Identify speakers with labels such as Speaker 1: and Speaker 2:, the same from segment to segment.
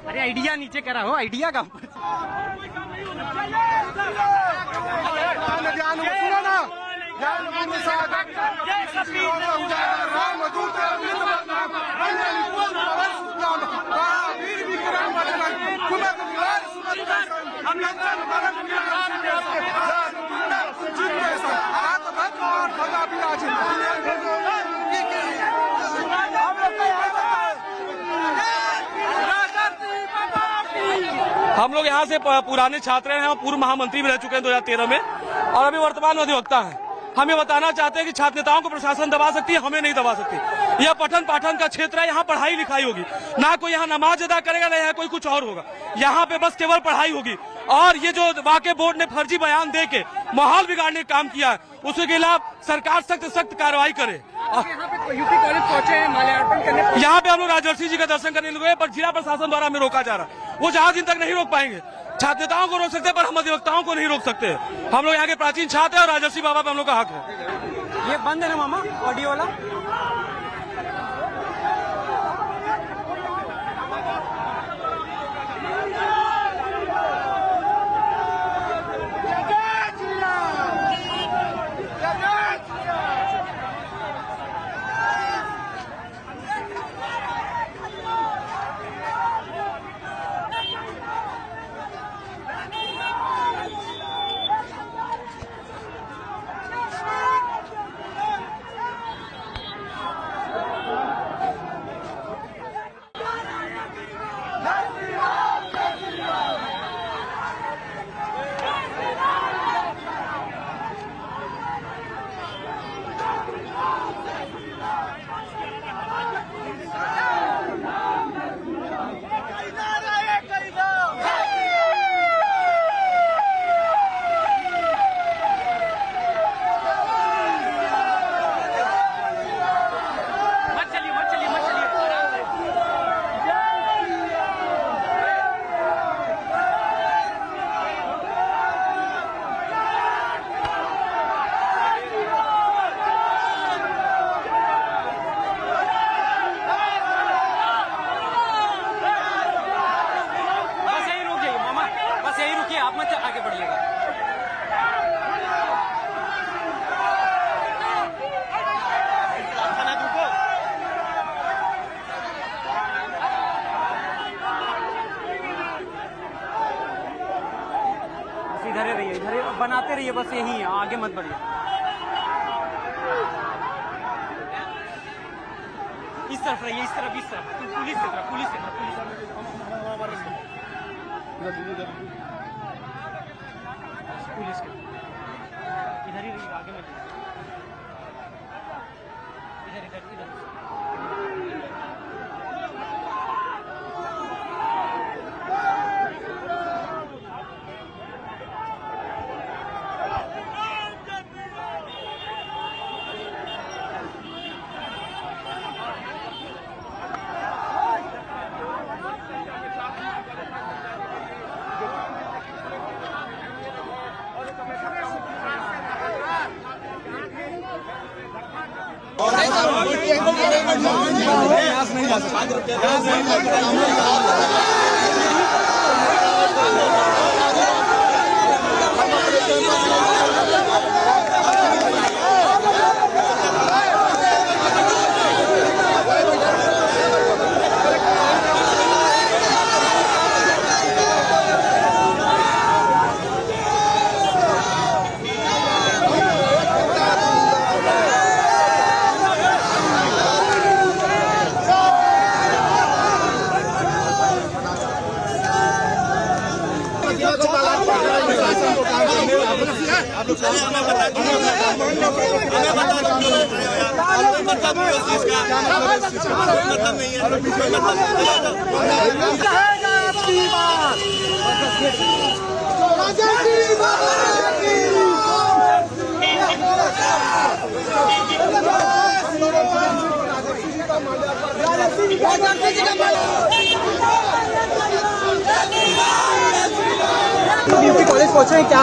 Speaker 1: अरे आइडिया नीचे करा हो, आइडिया का
Speaker 2: हम लोग यहाँ से पुराने छात्र हैं और पूर्व महामंत्री भी रह चुके हैं 2013 में और अभी वर्तमान अधिवक्ता हैं। हम ये बताना चाहते हैं कि छात्र नेताओं को प्रशासन दबा सकती है, हमें नहीं दबा सकती। यह पठन पाठन का क्षेत्र है, यहाँ पढ़ाई लिखाई होगी, ना कोई यहाँ नमाज अदा करेगा, ना यहाँ कोई कुछ और होगा। यहाँ पे बस केवल पढ़ाई होगी। और ये जो वाक़ई बोर्ड ने फर्जी बयान दे के माहौल बिगाड़ने का काम किया है, उसके खिलाफ सरकार सख्त कार्रवाई करे।
Speaker 1: यूपी कॉलेज पहुंचे हैं माल्यार्पण करने,
Speaker 2: यहाँ पे हम लोग राजर्षि जी का दर्शन करने लगे, पर जिला प्रशासन द्वारा हमें रोका जा रहा। वो ज्यादा दिन तक नहीं रोक पाएंगे। छात्र नेताओं को रोक सकते हैं, पर हम अधिवक्ताओं को नहीं रोक सकते। हम लोग यहाँ के प्राचीन छात्र हैं और राजर्षि बाबा पे हम लोग का हक है।
Speaker 1: ये बंद है ना मामा ऑडियो वाला? आप मत आगे बढ़िएगा। इधर ही रहिए, इधर बनाते रहिए, बस यही है, आगे मत बढ़िए। इस तरफ रहिए, इस तरफ, इस तरफ, पुलिस की तरफ, पुलिस की तरफ, पुलिस के इधर ही रहिए, आगे मत इधर इधर इधर। नहीं जा यूपी कॉलेज पहुंचे हैं क्या?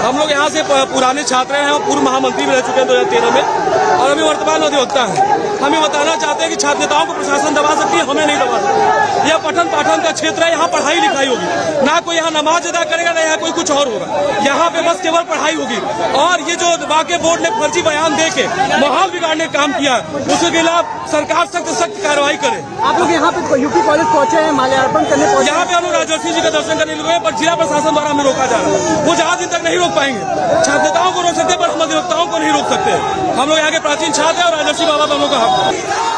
Speaker 2: हम लोग यहाँ से पुराने छात्र हैं और पूर्व महामंत्री भी रह चुके हैं 2013 में और अभी वर्तमान अधिवक्ता हैं। हम ये बताना चाहते हैं कि छात्र नेताओं को प्रशासन दबा सकती है, हमें नहीं दबा सकती। यह पठन पाठन का क्षेत्र है, यहाँ पढ़ाई लिखाई होगी, ना कोई यहाँ नमाज अदा करेगा, ना यहाँ कोई कुछ और होगा। यहाँ पे बस केवल पढ़ाई होगी। और ये जो वाक़ई बोर्ड ने फर्जी बयान दे के माहौल बिगाड़ने का काम किया, उसके खिलाफ सरकार सख्त सख्त कार्रवाई करे।
Speaker 1: आप लोग यहाँ पे यूपी कॉलेज पहुंचे हैं, माल्यार्पण करने पहुंचे।
Speaker 2: यहाँ पे हम लोग राजर्षि जी का दर्शन करने लगे, पर जिला प्रशासन द्वारा हमें रोका जा रहा है। वो ज्यादा दिन तक नहीं रोक पाएंगे। छात्र नेताओं को रोक सकते हैं, पर हम अधिवक्ताओं को नहीं रोक सकते। हम लोग यहाँ के प्राचीन छात्र हैं और राजर्षि बाबा दोनों का हक है।